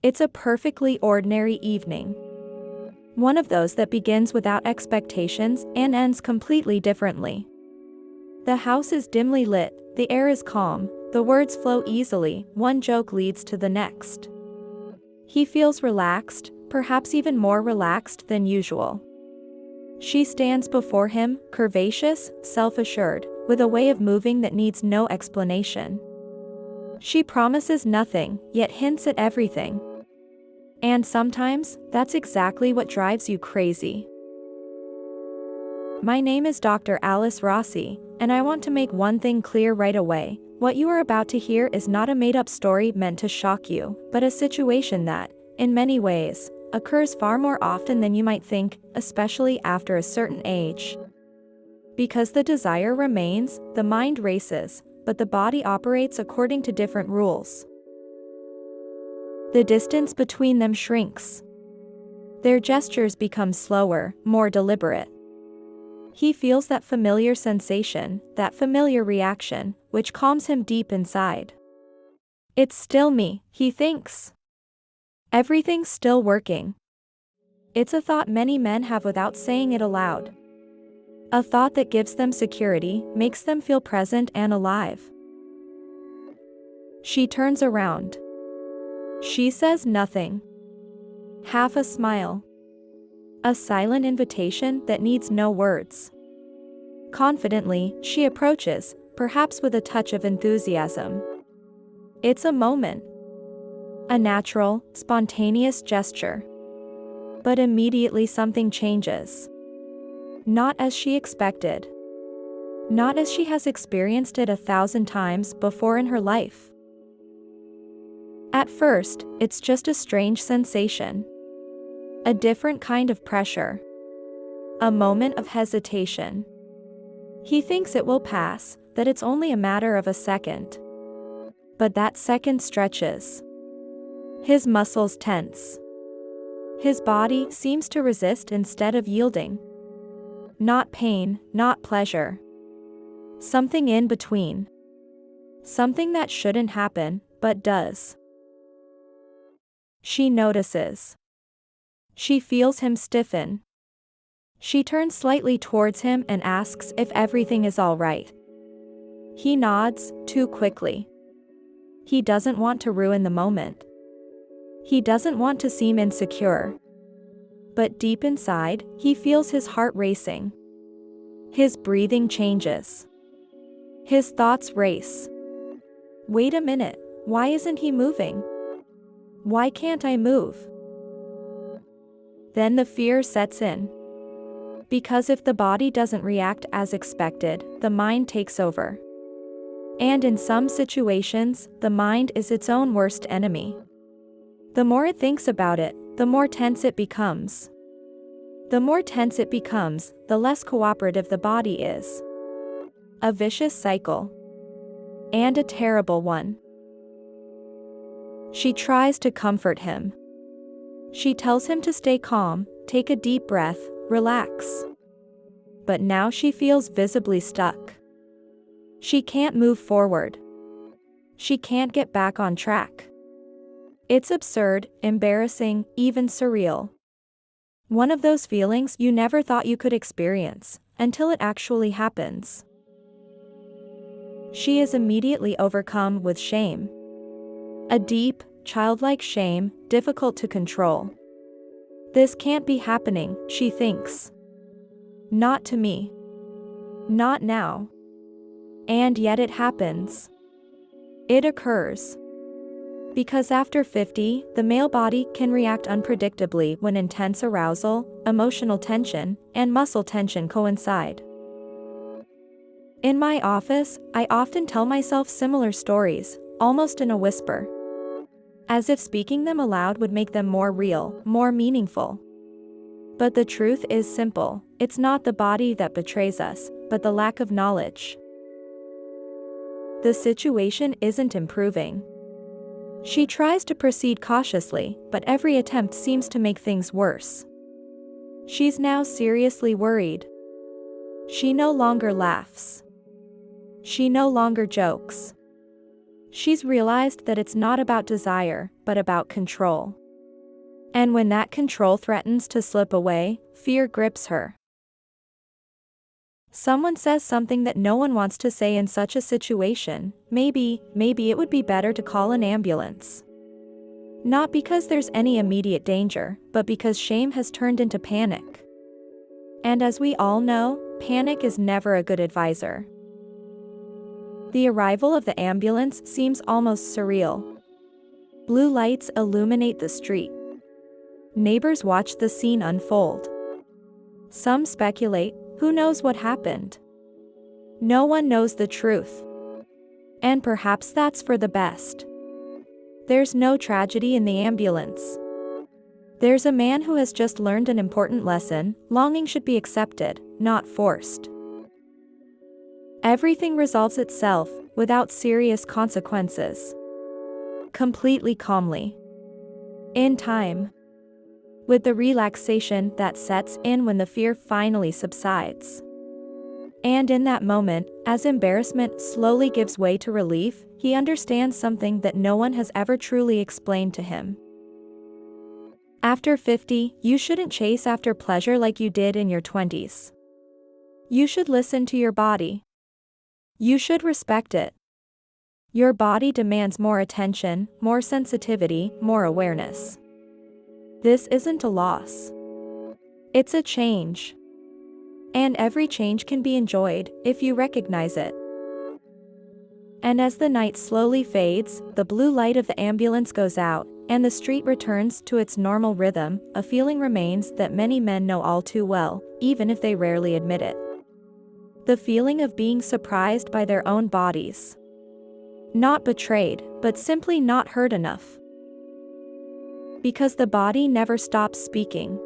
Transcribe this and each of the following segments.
It's a perfectly ordinary evening. One of those that begins without expectations and ends completely differently. The house is dimly lit, the air is calm, the words flow easily, one joke leads to the next. He feels relaxed, perhaps even more relaxed than usual. She stands before him, curvaceous, self-assured, with a way of moving that needs no explanation. She promises nothing, yet hints at everything. And sometimes, that's exactly what drives you crazy. My name is Dr. Alice Rossi, and I want to make one thing clear right away. What you are about to hear is not a made-up story meant to shock you, but a situation that, in many ways, occurs far more often than you might think, especially after a certain age. Because the desire remains, the mind races, but the body operates according to different rules. The distance between them shrinks. Their gestures become slower, more deliberate. He feels that familiar sensation, that familiar reaction, which calms him deep inside. It's still me, he thinks. Everything's still working. It's a thought many men have without saying it aloud. A thought that gives them security, makes them feel present and alive. She turns around. She says nothing. Half a smile. A silent invitation that needs no words. Confidently, she approaches, perhaps with a touch of enthusiasm. It's a moment. A natural, spontaneous gesture. But immediately something changes. Not as she expected. Not as she has experienced it 1,000 times before in her life. At first, it's just a strange sensation. A different kind of pressure. A moment of hesitation. He thinks it will pass, that it's only a matter of a second. But that second stretches. His muscles tense. His body seems to resist instead of yielding. Not pain, not pleasure. Something in between. Something that shouldn't happen, but does. She notices. She feels him stiffen. She turns slightly towards him and asks if everything is all right. He nods, too quickly. He doesn't want to ruin the moment. He doesn't want to seem insecure. But deep inside, he feels his heart racing. His breathing changes. His thoughts race. Wait a minute, why isn't he moving? Why can't I move? Then the fear sets in. Because if the body doesn't react as expected, the mind takes over. And in some situations, the mind is its own worst enemy. The more it thinks about it, the more tense it becomes. The more tense it becomes, the less cooperative the body is. A vicious cycle. And a terrible one. She tries to comfort him. She tells him to stay calm, take a deep breath, relax. But now she feels visibly stuck. She can't move forward. She can't get back on track. It's absurd, embarrassing, even surreal. One of those feelings you never thought you could experience, until it actually happens. She is immediately overcome with shame. A deep, childlike shame, difficult to control. This can't be happening, she thinks. Not to me. Not now. And yet it happens. It occurs. Because after 50, the male body can react unpredictably when intense arousal, emotional tension, and muscle tension coincide. In my office, I often tell myself similar stories, almost in a whisper. As if speaking them aloud would make them more real, more meaningful. But the truth is simple, it's not the body that betrays us, but the lack of knowledge. The situation isn't improving. She tries to proceed cautiously, but every attempt seems to make things worse. She's now seriously worried. She no longer laughs. She no longer jokes. She's realized that it's not about desire, but about control. And when that control threatens to slip away, fear grips her. Someone says something that no one wants to say in such a situation. Maybe it would be better to call an ambulance. Not because there's any immediate danger, but because shame has turned into panic. And as we all know, panic is never a good advisor. The arrival of the ambulance seems almost surreal. Blue lights illuminate the street. Neighbors watch the scene unfold. Some speculate, who knows what happened? No one knows the truth. And perhaps that's for the best. There's no tragedy in the ambulance. There's a man who has just learned an important lesson: longing should be accepted, not forced. Everything resolves itself, without serious consequences. Completely calmly. In time. With the relaxation that sets in when the fear finally subsides. And in that moment, as embarrassment slowly gives way to relief, he understands something that no one has ever truly explained to him. After 50, you shouldn't chase after pleasure like you did in your 20s. You should listen to your body. You should respect it. Your body demands more attention, more sensitivity, more awareness. This isn't a loss. It's a change. And every change can be enjoyed, if you recognize it. And as the night slowly fades, the blue light of the ambulance goes out, and the street returns to its normal rhythm, a feeling remains that many men know all too well, even if they rarely admit it. The feeling of being surprised by their own bodies. Not betrayed, but simply not heard enough. Because the body never stops speaking.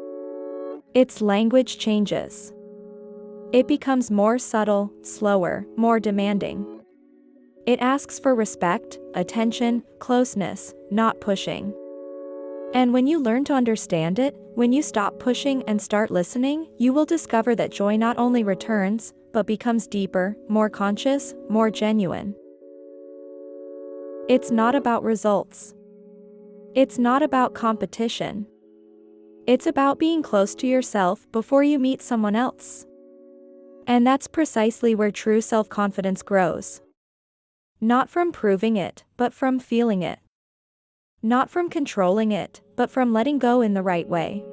Its language changes. It becomes more subtle, slower, more demanding. It asks for respect, attention, closeness, not pushing. And when you learn to understand it, when you stop pushing and start listening, you will discover that joy not only returns, but becomes deeper, more conscious, more genuine. It's not about results. It's not about competition. It's about being close to yourself before you meet someone else. And that's precisely where true self-confidence grows. Not from proving it, but from feeling it. Not from controlling it, but from letting go in the right way.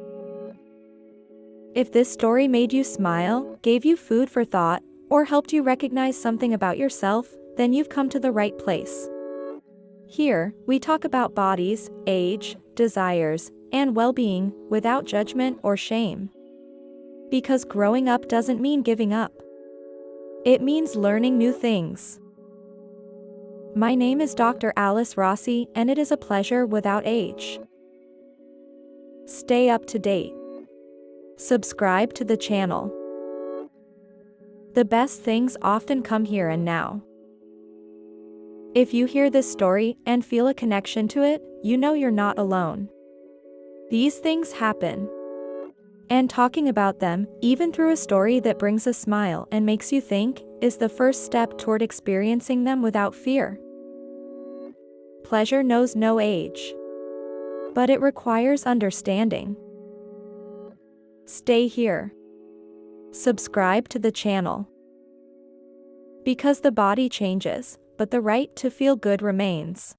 If this story made you smile, gave you food for thought, or helped you recognize something about yourself, then you've come to the right place. Here, we talk about bodies, age, desires, and well-being, without judgment or shame. Because growing up doesn't mean giving up. It means learning new things. My name is Dr. Alice Rossi, and it is a pleasure without age. Stay up to date. Subscribe to the channel. The best things often come here and now. If you hear this story and feel a connection to it, you know you're not alone. These things happen. And talking about them, even through a story that brings a smile and makes you think, is the first step toward experiencing them without fear. Pleasure knows no age. But it requires understanding. Stay here. Subscribe to the channel. Because the body changes, but the right to feel good remains.